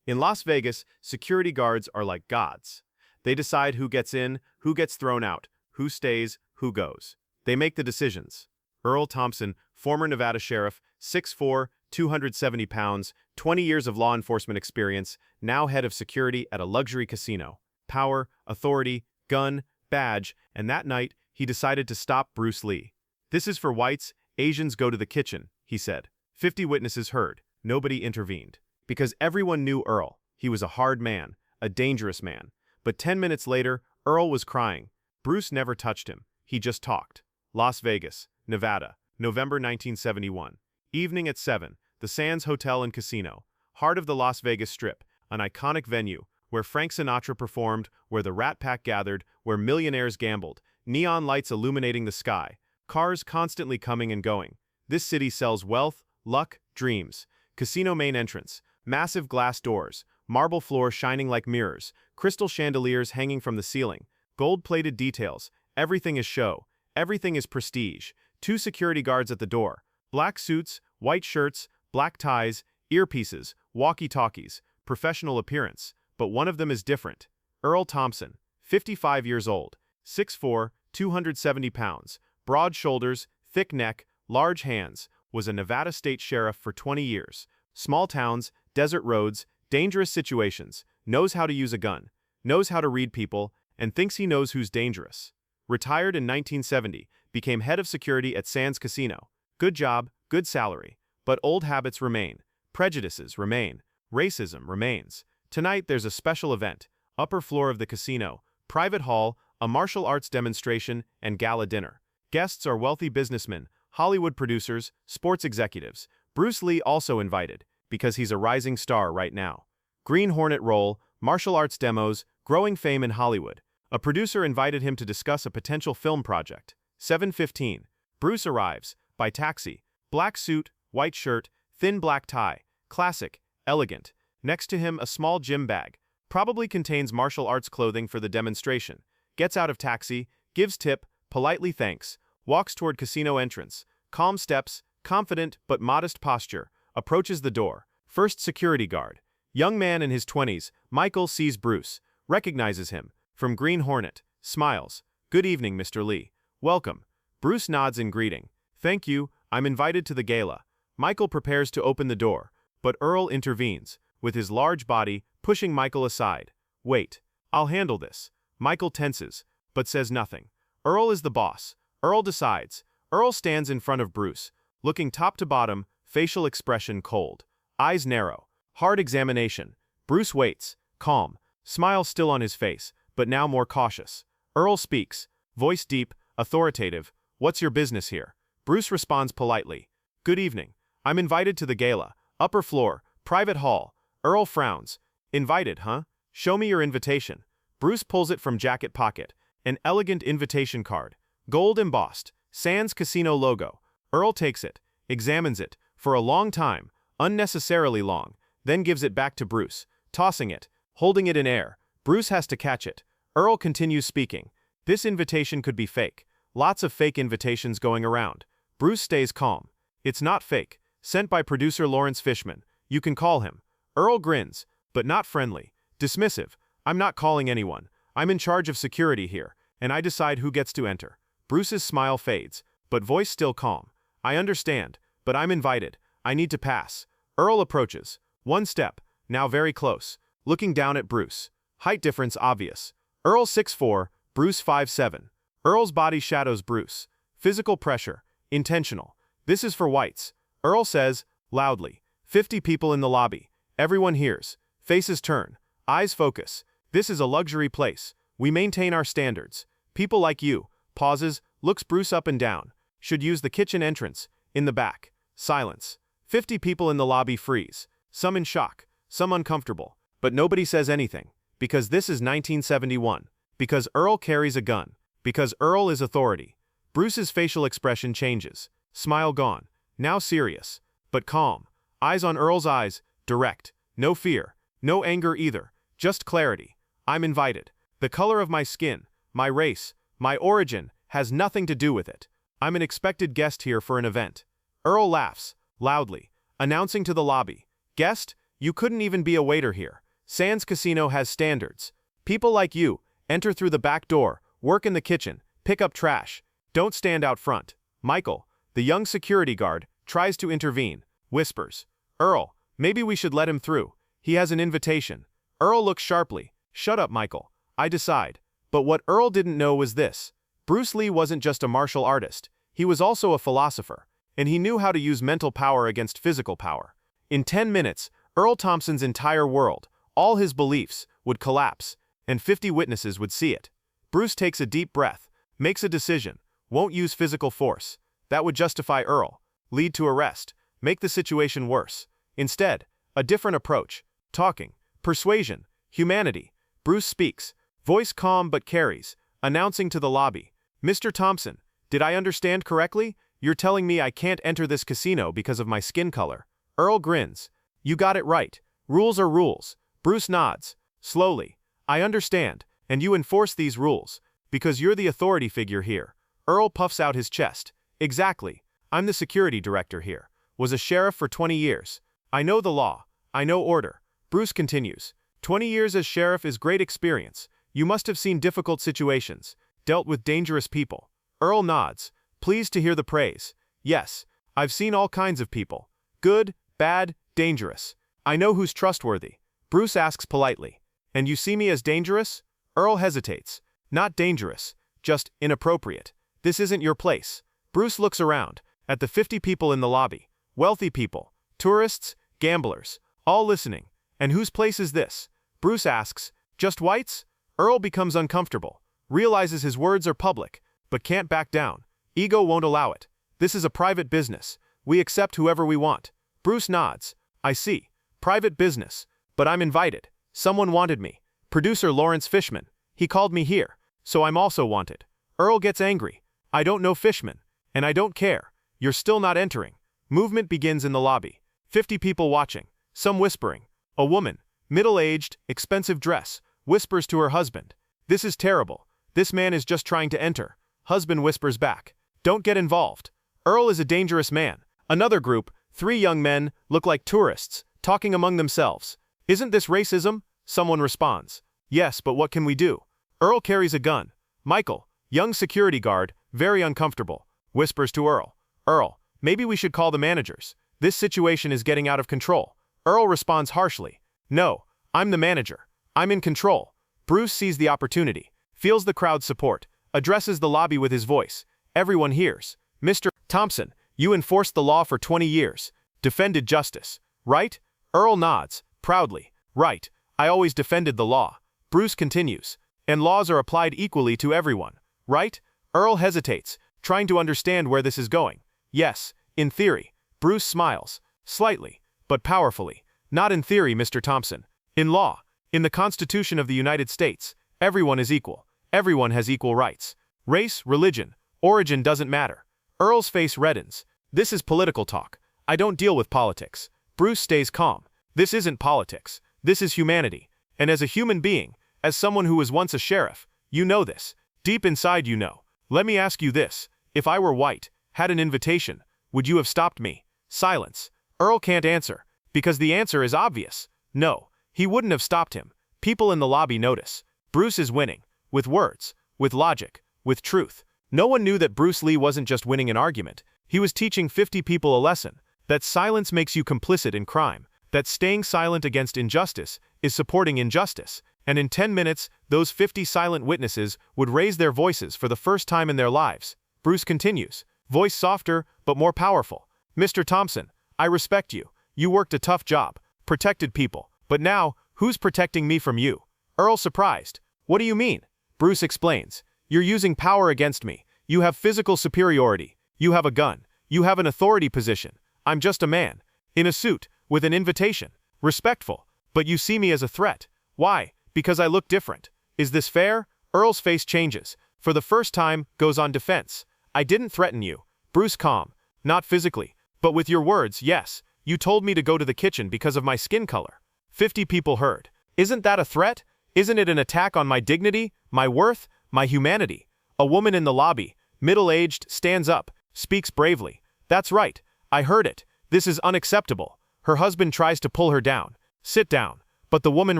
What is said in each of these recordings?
In Las Vegas, security guards are like gods. They decide who gets in, who gets thrown out, who stays, who goes. They make the decisions. Earl Thompson, former Nevada sheriff, 6'4", 270 pounds, 20 years of law enforcement experience, now head of security at a luxury casino. Power, authority, gun, badge, and that night, he decided to stop Bruce Lee. "This is for whites, Asians go to the kitchen," he said. 50 witnesses heard. Nobody intervened. Because everyone knew Earl. He was a hard man, a dangerous man. But 10 minutes later, Earl was crying. Bruce never touched him. He just talked. Las Vegas, Nevada, November 1971. Evening at 7, the Sands Hotel and Casino, heart of the Las Vegas Strip, an iconic venue where Frank Sinatra performed, where the Rat Pack gathered, where millionaires gambled, neon lights illuminating the sky, cars constantly coming and going. This city sells wealth, luck, dreams. Casino main entrance, massive glass doors, marble floor shining like mirrors, crystal chandeliers hanging from the ceiling, gold-plated details. Everything is show. Everything is prestige. 2 security guards at the door. Black suits, white shirts, black ties, earpieces, walkie-talkies, professional appearance. But one of them is different. Earl Thompson, 55 years old, 6'4", 270 pounds, broad shoulders, thick neck, large hands, was a Nevada state sheriff for 20 years. Small towns, desert roads, dangerous situations, knows how to use a gun, knows how to read people, and thinks he knows who's dangerous. Retired in 1970, became head of security at Sands Casino. Good job, good salary. But old habits remain. Prejudices remain. Racism remains. Tonight there's a special event. Upper floor of the casino, private hall, a martial arts demonstration, and gala dinner. Guests are wealthy businessmen, Hollywood producers, sports executives. Bruce Lee also invited, because he's a rising star right now. Green Hornet role, martial arts demos, growing fame in Hollywood. A producer invited him to discuss a potential film project. 7:15. Bruce arrives, by taxi, black suit, white shirt, thin black tie, classic, elegant. Next to him a small gym bag, probably contains martial arts clothing for the demonstration. Gets out of taxi, gives tip, politely thanks, walks toward casino entrance, calm steps, confident but modest posture, approaches the door. First security guard. Young man in his 20s, Michael sees Bruce, recognizes him, from Green Hornet, smiles. "Good evening, Mr. Lee. Welcome." Bruce nods in greeting. "Thank you, I'm invited to the gala." Michael prepares to open the door, but Earl intervenes, with his large body, pushing Michael aside. "Wait, I'll handle this." Michael tenses, but says nothing. Earl is the boss. Earl decides. Earl stands in front of Bruce, looking top to bottom, facial expression cold. Eyes narrow. Hard examination. Bruce waits, calm, smile still on his face, but now more cautious. Earl speaks, voice deep, authoritative. "What's your business here?" Bruce responds politely. "Good evening. I'm invited to the gala. Upper floor, private hall." Earl frowns. "Invited, huh? Show me your invitation." Bruce pulls it from jacket pocket. An elegant invitation card. Gold embossed. Sands Casino logo. Earl takes it, examines it, for a long time, unnecessarily long, then gives it back to Bruce, tossing it, holding it in air. Bruce has to catch it. Earl continues speaking. "This invitation could be fake. Lots of fake invitations going around." Bruce stays calm. "It's not fake. Sent by producer Lawrence Fishman. You can call him." Earl grins, but not friendly. Dismissive. "I'm not calling anyone. I'm in charge of security here, and I decide who gets to enter." Bruce's smile fades, but voice still calm. "I understand, but I'm invited. I need to pass." Earl approaches. One step, now very close, looking down at Bruce. Height difference obvious. Earl 6'4", Bruce 5'7". Earl's body shadows Bruce. Physical pressure, intentional. "This is for whites," Earl says, loudly. 50 people in the lobby. Everyone hears. Faces turn. Eyes focus. "This is a luxury place. We maintain our standards. People like you." Pauses, looks Bruce up and down. "Should use the kitchen entrance. In the back." Silence. 50 people in the lobby freeze. Some in shock, some uncomfortable. But nobody says anything. Because this is 1971. Because Earl carries a gun. Because Earl is authority. Bruce's facial expression changes. Smile gone. Now serious. But calm. Eyes on Earl's eyes. Direct. No fear. No anger either. Just clarity. "I'm invited. The color of my skin, my race, my origin, has nothing to do with it. I'm an expected guest here for an event." Earl laughs, loudly, announcing to the lobby. "Guest, You couldn't even be a waiter here. Sands Casino has standards. People like you enter through the back door, work in the kitchen, pick up trash. Don't stand out front. Michael, the young security guard, tries to intervene, whispers, Earl, maybe we should let him through. He has an invitation. Earl looks sharply. Shut up, Michael. I decide. But what Earl didn't know was this. Bruce Lee wasn't just a martial artist. He was also a philosopher, and he knew how to use mental power against physical power. In 10 minutes, Earl Thompson's entire world, all his beliefs, would collapse, and 50 witnesses would see it. Bruce takes a deep breath, makes a decision, won't use physical force. That would justify Earl, lead to arrest, make the situation worse. Instead, a different approach, talking, persuasion, humanity. Bruce speaks, voice calm but carries, announcing to the lobby, Mr. Thompson, did I understand correctly? You're telling me I can't enter this casino because of my skin color. Earl grins. You got it right. Rules are rules. Bruce nods. Slowly. I understand, and you enforce these rules, because you're the authority figure here. Earl puffs out his chest. Exactly. I'm the security director here. Was a sheriff for 20 years. I know the law. I know order. Bruce continues. 20 years as sheriff is great experience. You must have seen difficult situations, dealt with dangerous people. Earl nods, pleased to hear the praise. Yes, I've seen all kinds of people. Good, bad, dangerous. I know who's trustworthy. Bruce asks politely. And you see me as dangerous? Earl hesitates. Not dangerous, just inappropriate. This isn't your place. Bruce looks around, at the 50 people in the lobby. Wealthy people, tourists, gamblers, all listening. And whose place is this? Bruce asks, just whites? Earl becomes uncomfortable, realizes his words are public, but can't back down. Ego won't allow it. This is a private business. We accept whoever we want. Bruce nods. I see. Private business. But I'm invited. Someone wanted me. Producer Lawrence Fishman. He called me here, so I'm also wanted. Earl gets angry. I don't know Fishman, and I don't care. You're still not entering. Movement begins in the lobby. 50 people watching, some whispering. A woman, middle-aged, expensive dress, whispers to her husband. This is terrible. This man is just trying to enter. Husband whispers back. Don't get involved. Earl is a dangerous man. Another group, 3 young men, look like tourists, talking among themselves. Isn't this racism? Someone responds. Yes, but what can we do? Earl carries a gun. Michael, young security guard, very uncomfortable, whispers to Earl. Earl, maybe we should call the managers. This situation is getting out of control. Earl responds harshly. No, I'm the manager. I'm in control. Bruce sees the opportunity, feels the crowd's support, addresses the lobby with his voice. Everyone hears. Mr. Thompson, you enforced the law for 20 years. Defended justice. Right? Earl nods, proudly. Right. I always defended the law. Bruce continues. And laws are applied equally to everyone. Right? Earl hesitates, trying to understand where this is going. Yes, in theory. Bruce smiles. Slightly, but powerfully. Not in theory, Mr. Thompson. In law. In the Constitution of the United States, everyone is equal. Everyone has equal rights. Race, religion, origin doesn't matter. Earl's face reddens. This is political talk. I don't deal with politics. Bruce stays calm. This isn't politics. This is humanity. And as a human being, as someone who was once a sheriff, you know this. Deep inside you know. Let me ask you this. If I were white, had an invitation, would you have stopped me? Silence. Earl can't answer, because the answer is obvious. No, he wouldn't have stopped him. People in the lobby notice. Bruce is winning. With words, with logic, with truth. No one knew that Bruce Lee wasn't just winning an argument. He was teaching 50 people a lesson. That silence makes you complicit in crime. That staying silent against injustice is supporting injustice. And in 10 minutes, those 50 silent witnesses would raise their voices for the first time in their lives. Bruce continues, voice softer but more powerful. Mr. Thompson, I respect you. You worked a tough job, protected people. But now, who's protecting me from you? Earl surprised. What do you mean? Bruce explains. You're using power against me. You have physical superiority. You have a gun. You have an authority position. I'm just a man. In a suit, with an invitation. Respectful. But you see me as a threat. Why? Because I look different. Is this fair? Earl's face changes. For the first time, goes on defense. I didn't threaten you. Bruce calm. Not physically. But with your words, yes. You told me to go to the kitchen because of my skin color. 50 people heard. Isn't that a threat? Isn't it an attack on my dignity, my worth, my humanity? A woman in the lobby, middle-aged, stands up, speaks bravely. That's right. I heard it. This is unacceptable. Her husband tries to pull her down. Sit down. But the woman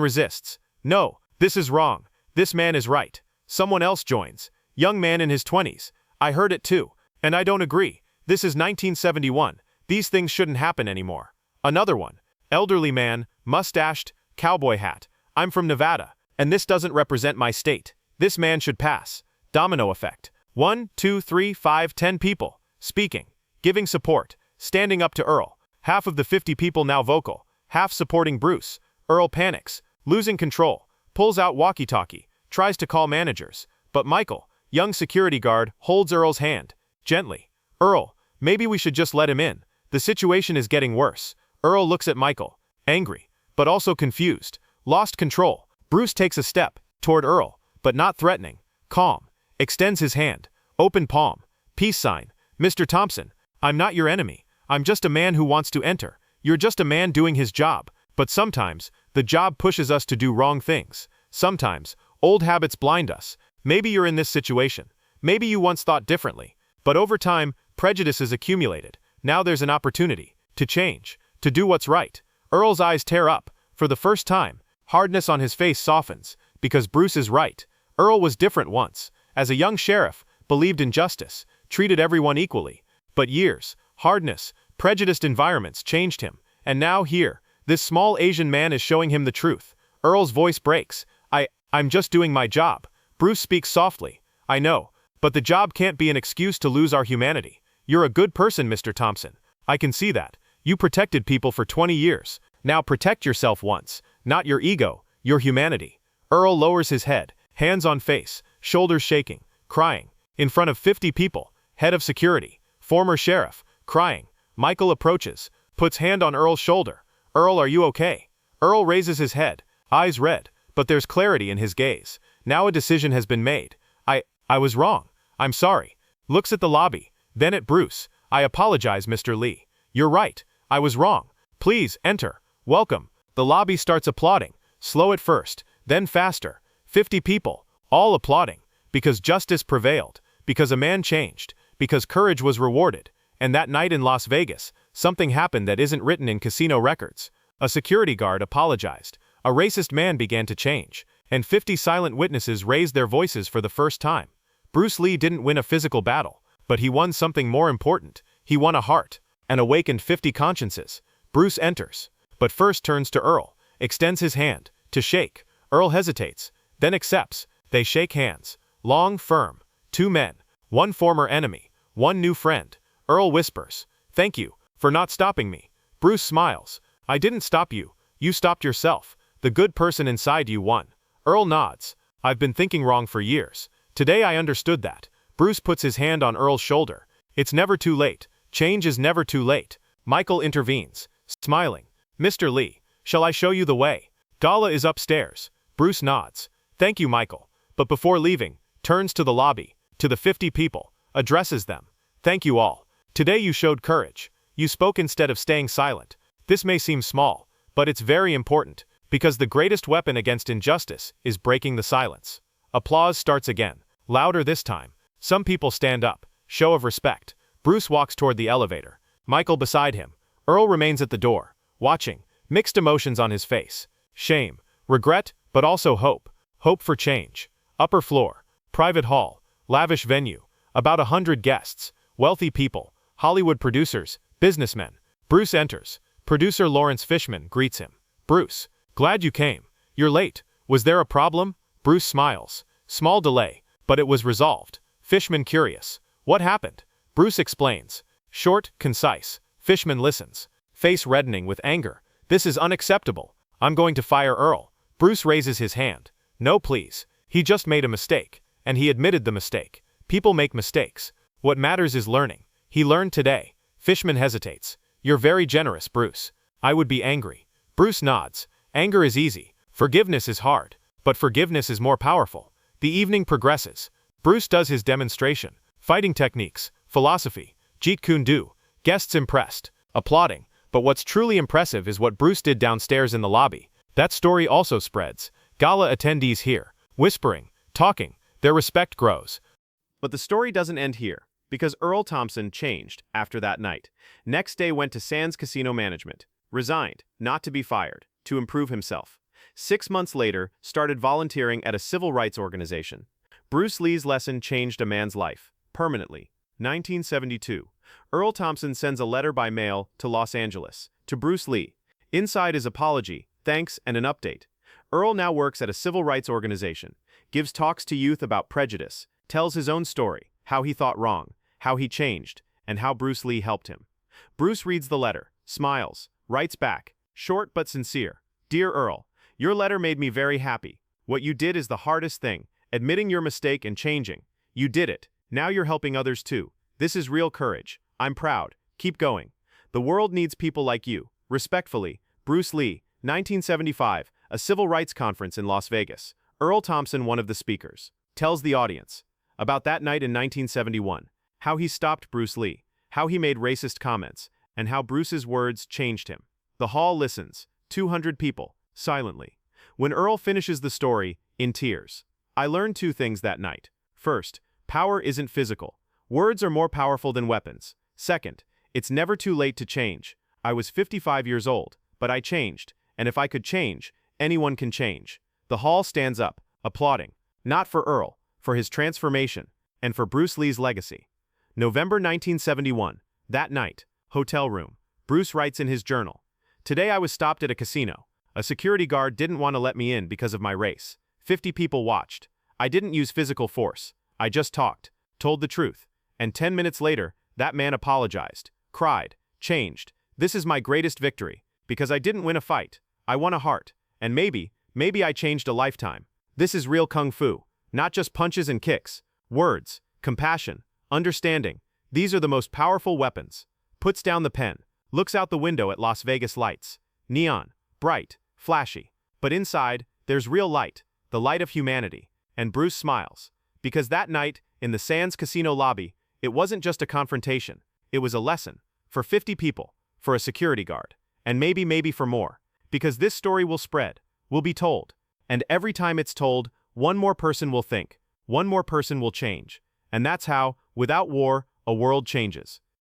resists. No, this is wrong. This man is right. Someone else joins. Young man in his 20s. I heard it too. And I don't agree. This is 1971. These things shouldn't happen anymore. Another one. Elderly man, mustached, cowboy hat. I'm from Nevada, and this doesn't represent my state. This man should pass. Domino effect. 1, 2, 3, 5, 10 people. Speaking. Giving support. Standing up to Earl. Half of the 50 people now vocal. Half supporting Bruce. Earl panics. Losing control. Pulls out walkie-talkie. Tries to call managers. But Michael, young security guard, holds Earl's hand. Gently. Earl, maybe we should just let him in. The situation is getting worse. Earl looks at Michael. Angry. But also confused. Lost control. Bruce takes a step. Toward Earl. But not threatening. Calm. Extends his hand. Open palm. Peace sign. Mr. Thompson, I'm not your enemy. I'm just a man who wants to enter. You're just a man doing his job. But sometimes, the job pushes us to do wrong things. Sometimes, old habits blind us. Maybe you're in this situation. Maybe you once thought differently. But over time, prejudices accumulated. Now there's an opportunity. To change. To do what's right. Earl's eyes tear up. For the first time, hardness on his face softens. Because Bruce is right. Earl was different once. As a young sheriff, believed in justice. Treated everyone equally. But years, hardness, prejudiced environments changed him. And now here, this small Asian man is showing him the truth. Earl's voice breaks. I'm just doing my job. Bruce speaks softly. I know. But the job can't be an excuse to lose our humanity. You're a good person, Mr. Thompson. I can see that. You protected people for 20 years. Now protect yourself once. Not your ego, your humanity. Earl lowers his head, hands on face, shoulders shaking, crying. In front of 50 people, head of security, former sheriff, crying. Michael approaches, puts hand on Earl's shoulder. Earl, are you okay? Earl raises his head, eyes red, but there's clarity in his gaze. Now a decision has been made. I was wrong. I'm sorry. Looks at the lobby, then at Bruce. I apologize, Mr. Lee. You're right. I was wrong. Please, enter. Welcome. The lobby starts applauding, slow at first, then faster. 50 people, all applauding. Because justice prevailed. Because a man changed. Because courage was rewarded. And that night in Las Vegas, something happened that isn't written in casino records. A security guard apologized. A racist man began to change. And 50 silent witnesses raised their voices for the first time. Bruce Lee didn't win a physical battle, but he won something more important. He won a heart. And awakened 50 consciences. Bruce enters. But first turns to Earl. Extends his hand. To shake. Earl hesitates. Then accepts. They shake hands. Long, firm. 2 men. 1 former enemy. 1 new friend. Earl whispers. Thank you, for not stopping me. Bruce smiles. I didn't stop you. You stopped yourself. The good person inside you won. Earl nods. I've been thinking wrong for years. Today I understood that. Bruce puts his hand on Earl's shoulder. It's never too late. Change is never too late. Michael intervenes, smiling. Mr. Lee, shall I show you the way? Gala is upstairs. Bruce nods. Thank you, Michael. But before leaving, turns to the lobby, to the 50 people, addresses them. Thank you all. Today you showed courage. You spoke instead of staying silent. This may seem small, but it's very important, because the greatest weapon against injustice is breaking the silence. Applause starts again, louder this time. Some people stand up, show of respect. Bruce walks toward the elevator. Michael beside him. Earl remains at the door, watching, mixed emotions on his face. Shame, regret, but also hope. Hope for change. Upper floor, private hall, lavish venue, about 100 guests, wealthy people, Hollywood producers, businessmen. Bruce enters. Producer Lawrence Fishman greets him. Bruce, glad you came. You're late. Was there a problem? Bruce smiles. Small delay, but it was resolved. Fishman curious. What happened? Bruce explains. Short, concise. Fishman listens. Face reddening with anger. This is unacceptable. I'm going to fire Earl. Bruce raises his hand. No, please. He just made a mistake. And he admitted the mistake. People make mistakes. What matters is learning. He learned today. Fishman hesitates. You're very generous, Bruce. I would be angry. Bruce nods. Anger is easy. Forgiveness is hard. But forgiveness is more powerful. The evening progresses. Bruce does his demonstration. Fighting techniques. Philosophy. Jeet Kune Do. Guests impressed. Applauding. But what's truly impressive is what Bruce did downstairs in the lobby. That story also spreads. Gala attendees hear. Whispering. Talking. Their respect grows. But the story doesn't end here, because Earl Thompson changed after that night. Next day went to Sands Casino Management. Resigned, not to be fired. to improve himself. 6 months later, started volunteering at a civil rights organization. Bruce Lee's lesson changed a man's life, permanently. 1972. Earl Thompson sends a letter by mail to Los Angeles, to Bruce Lee. Inside his apology, thanks, and an update. Earl now works at a civil rights organization, gives talks to youth about prejudice, tells his own story, how he thought wrong, how he changed, and how Bruce Lee helped him. Bruce reads the letter, smiles, writes back, short but sincere. Dear Earl, your letter made me very happy. What you did is the hardest thing, admitting your mistake and changing. You did it. Now you're helping others too. This is real courage. I'm proud. Keep going. The world needs people like you. Respectfully, Bruce Lee, 1975, a civil rights conference in Las Vegas. Earl Thompson, one of the speakers, tells the audience about that night in 1971, how he stopped Bruce Lee, how he made racist comments, and how Bruce's words changed him. The hall listens, 200 people, silently. When Earl finishes the story, in tears. I learned two things that night. First, power isn't physical. Words are more powerful than weapons. Second, it's never too late to change. I was 55 years old, but I changed, and if I could change, anyone can change. The hall stands up, applauding, not for Earl, for his transformation, and for Bruce Lee's legacy. November 1971, that night, hotel room. Bruce writes in his journal, "Today I was stopped at a casino. A security guard didn't want to let me in because of my race. 50 people watched. I didn't use physical force. I just talked, told the truth. And 10 minutes later, that man apologized, cried, changed. This is my greatest victory, because I didn't win a fight. I won a heart. And maybe I changed a lifetime. This is real kung fu, not just punches and kicks. Words, compassion, understanding. These are the most powerful weapons." Puts down the pen, looks out the window at Las Vegas lights. Neon, bright, flashy. But inside, there's real light, the light of humanity. And Bruce smiles. Because that night, in the Sands Casino lobby, it wasn't just a confrontation. It was a lesson. For 50 people, for a security guard, and maybe for more. Because this story will spread, will be told. And every time it's told, one more person will think, one more person will change. And that's how, without war, a world changes.